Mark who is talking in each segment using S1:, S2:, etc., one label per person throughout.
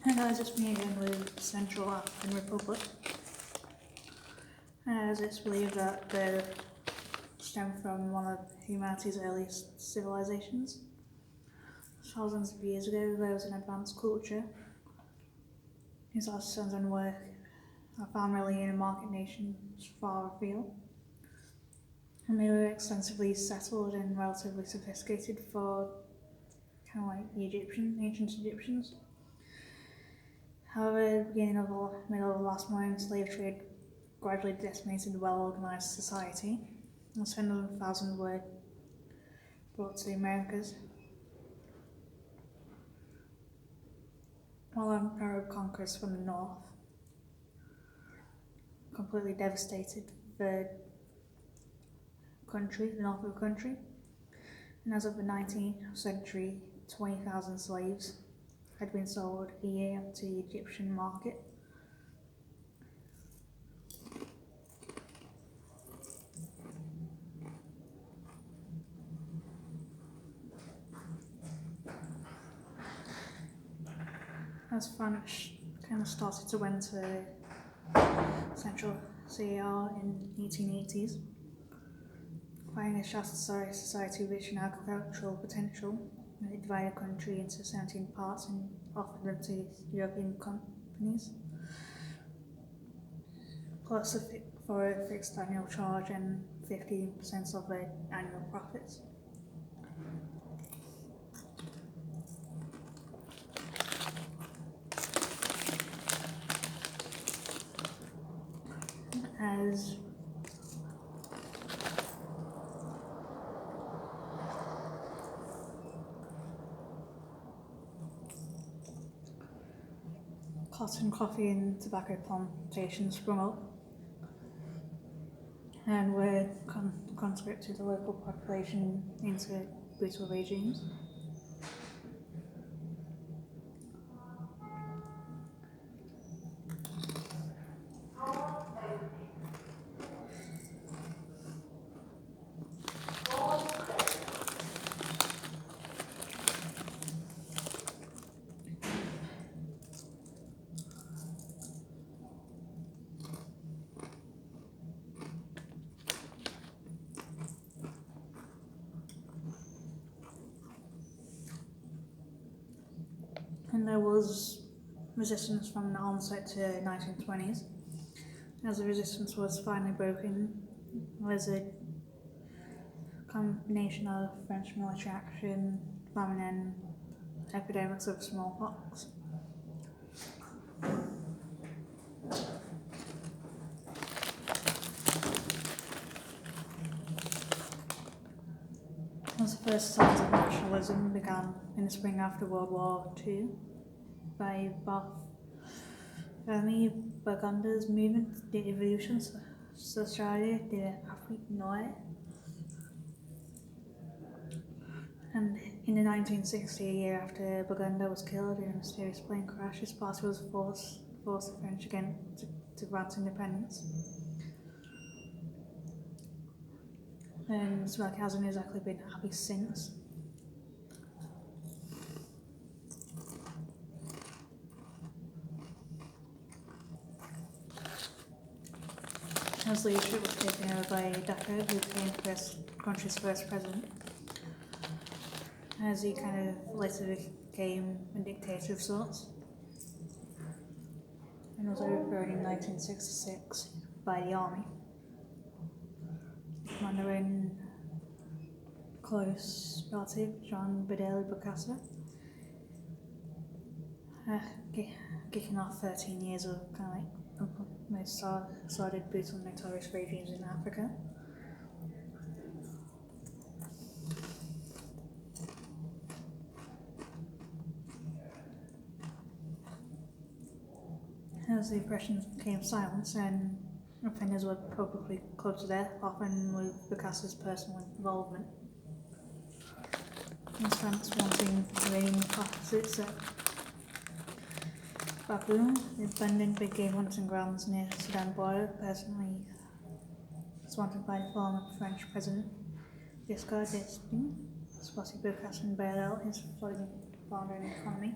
S1: And as it's me again with Central African Republic, as it's believed that they stem from one of humanity's earliest civilizations. Thousands of years ago, there was an advanced culture whose artisans and work are found mainly in market nations far afield. And they were extensively settled and relatively sophisticated for kind of like the ancient Egyptians. However, at the beginning of the middle of the last millennium, slave trade gradually decimated the well-organized society, and 700,000 were brought to the Americas. While Arab conquerors from the north completely devastated the north of the country, and as of the 19th century, 20,000 slaves had been sold a year to the Egyptian market. As France kind of started to enter Central CAR in the 1880s, finding a shattered society rich in agricultural potential, it divided the country into 17 parts and offered them to European companies, plus for a fixed annual charge and 15% of their annual profits. As cotton, coffee and tobacco plantations sprung up and were conscripted the local population into brutal regimes. And there was resistance from the onset to the 1920s. As the resistance was finally broken, there was a combination of French military action, famine and epidemics of smallpox. As the first signs of nationalism began in the spring after World War II by Barthélemy Burgonder's movement, the Evolution Sociale de l'Afrique Noire. And in the 1960s, a year after Burgonder was killed in a mysterious plane crash, his party was forced the French again to grant independence. And Sri hasn't exactly been happy since. As leadership was taken over by depraved, who became the country's first president, as he kind of later became a dictator of sorts, and was overthrown in 1966 by the army. Commander in close relative John Bedeli Bokassa, kicking off 13 years of kind of like most sordid, brutal, notorious regimes in Africa. As the oppression became silence and offenders were publicly clubbed to death, often with Bokassa's personal involvement. In France wanting raiding deposits at Baku, the abandoned big game hunting grounds near the Sudan border, personally wanted by the former French President Giscard d'Estaing, spotted Bokassa and bailed out his flooding foundering economy.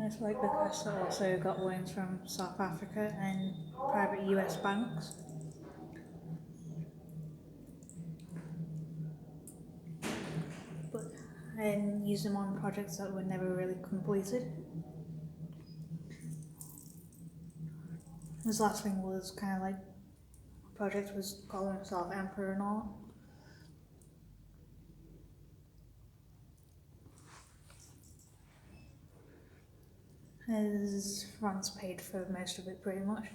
S1: It's like because it also got loans from South Africa and private US banks. But and used them on projects that were never really completed. His last thing was kind of like project was calling himself emperor and all. His France paid for most of it pretty much.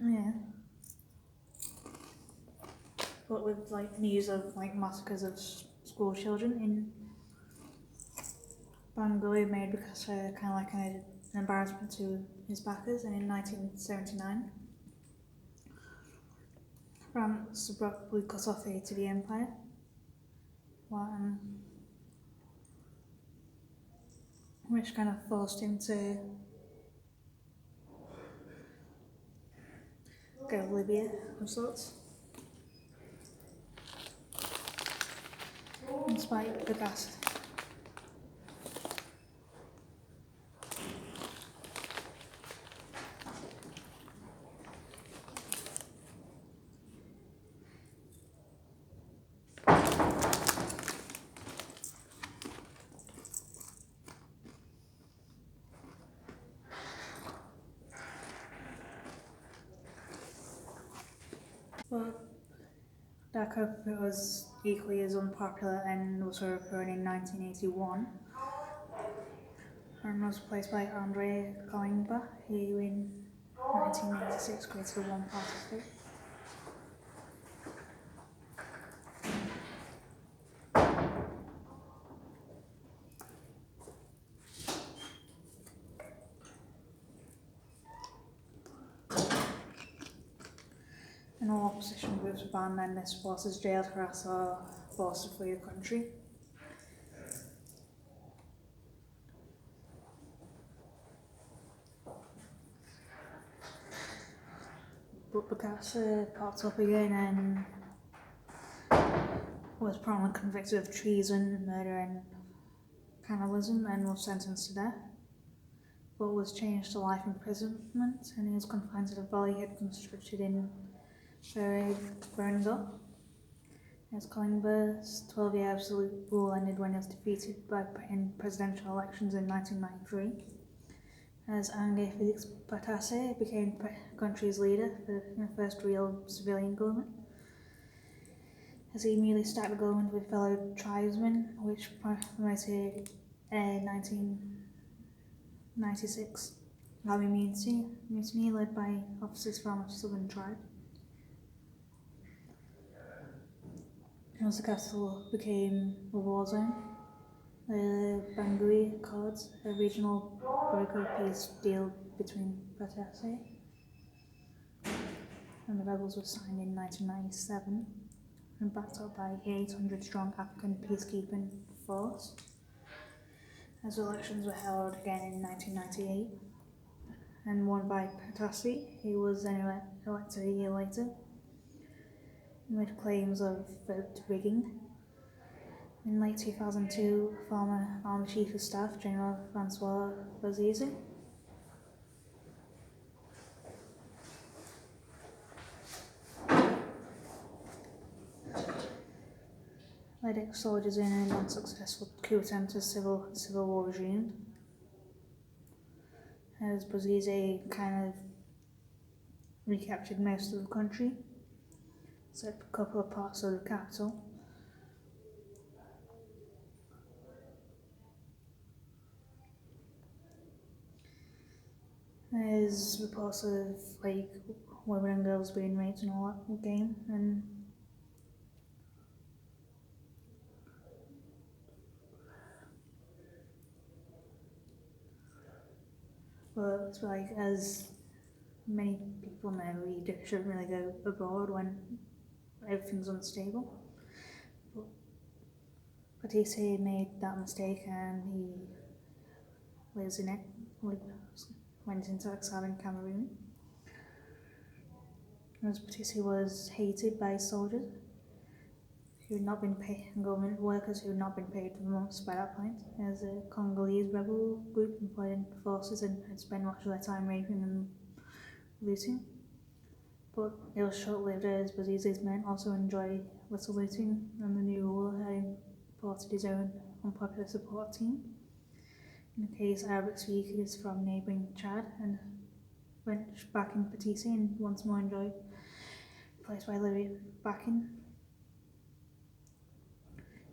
S1: Yeah. But with like news of like massacres of school children in Bangui made because kind of like an embarrassment to his backers, and in 1979 France abruptly cut off aid to the empire, which kind of forced him to go to Libya of sorts. Despite the gas. But Dakar was equally as unpopular and was overthrown in 1981 and was replaced by Andre Kalimba, who in 1986 created a one-party state. And all opposition groups were banned and their supporters jailed, harassed or forced to flee the country. But Bokassa popped up again and was promptly convicted of treason, murder and cannibalism and was sentenced to death, but was changed to life imprisonment and he was confined to the valley he had constructed in Berengal. As Kalimba's 12-year absolute rule ended when he was defeated in presidential elections in 1993. As Ange Felix Patasse became the country's leader for the first real civilian government. As he immediately started the government with fellow tribesmen, which promoted 1996 Army mutiny led by officers from a southern tribe. As the capital became a war zone, the Bangui Accords, a regional broker peace deal between Patasse and the rebels, was signed in 1997 and backed up by 800-strong African peacekeeping force. As elections were held again in 1998 and won by Patasse, he was then elected a year later. He made claims of vote rigging. In late 2002, former Army Chief of Staff General Francois Bozize led ex-soldiers in a non-successful coup attempt to civil war regime. As Bozize kind of recaptured most of the country, except a couple of parts of the capital. There's reports of like women and girls being raped and all that game, and but like as many people know, you shouldn't really go abroad when everything's unstable. But he made that mistake and he lives in it. Went into exile in Cameroon. As Batisi was hated by soldiers, who had not been paid, and government workers who had not been paid for months by that point, as a Congolese rebel group employed in forces and had spent much of their time raping and looting. But it was short-lived, as Bozizé's men also enjoyed little looting, and the new ruler had imported his own unpopular support team. In the case, Arabic speakers from neighbouring Chad and went back in Patisse and once more enjoyed, replaced by Libya Bakin,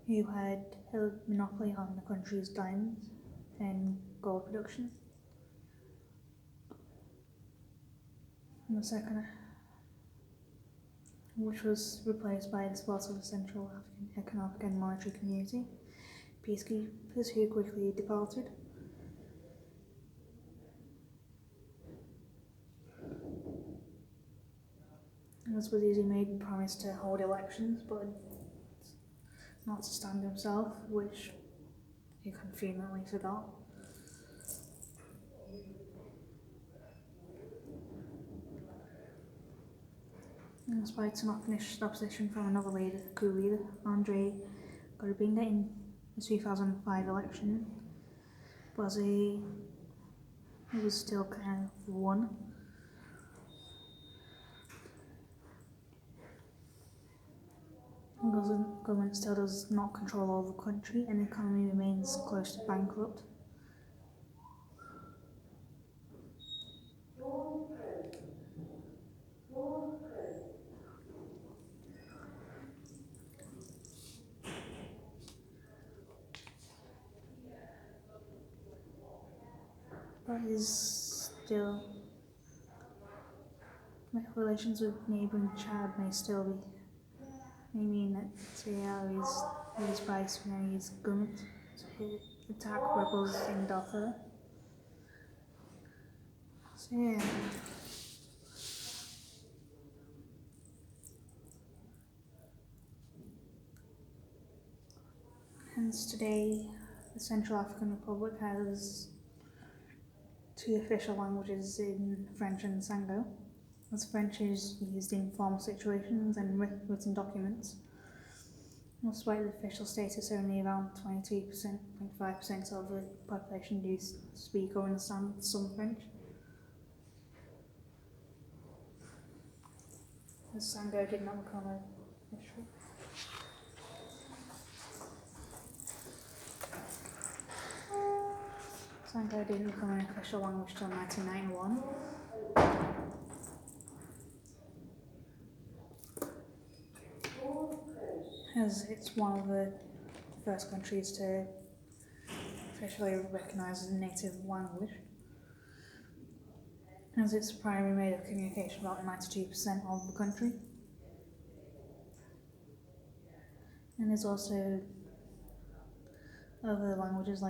S1: who had a monopoly on the country's diamonds and gold production. And the second, which was replaced by the support of the Central African Economic and Monetary Community, peacekeepers who quickly departed. As Bozizé made a promise to hold elections, but not to stand himself, which he conveniently forgot. And despite some opposition from another leader, coup leader, André Gorobinga, in the 2005 election, Bozizé was still kind of won. The government still does not control all the country, and the economy remains close to bankrupt. But relations with neighbouring Chad may mean that CAR is used by Sudanese government to attack rebels in Darfur. So yeah. Hence today, the Central African Republic has 2 official languages in French and Sango, as French is used in formal situations and written documents. Despite the official status, only around 22.5% of the population do speak or understand some French. As Sango did not become official. Sango didn't become an official language until 1991. As it's one of the first countries to officially recognise as a native language. As its primary mode of communication about 92% of the country. And there's also other languages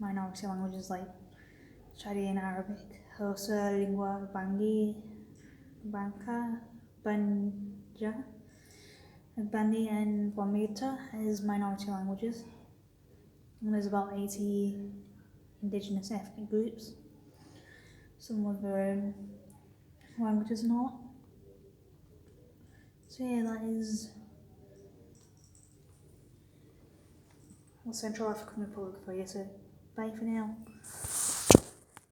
S1: minority languages like Chadian Arabic, Hausa, Lingua, Bangi, Banka, Banja, Bandi and Wamita as minority languages. And there's about 80 indigenous ethnic groups, some with their own languages and all. So yeah, that is the Central African Republic for you, so bye for now.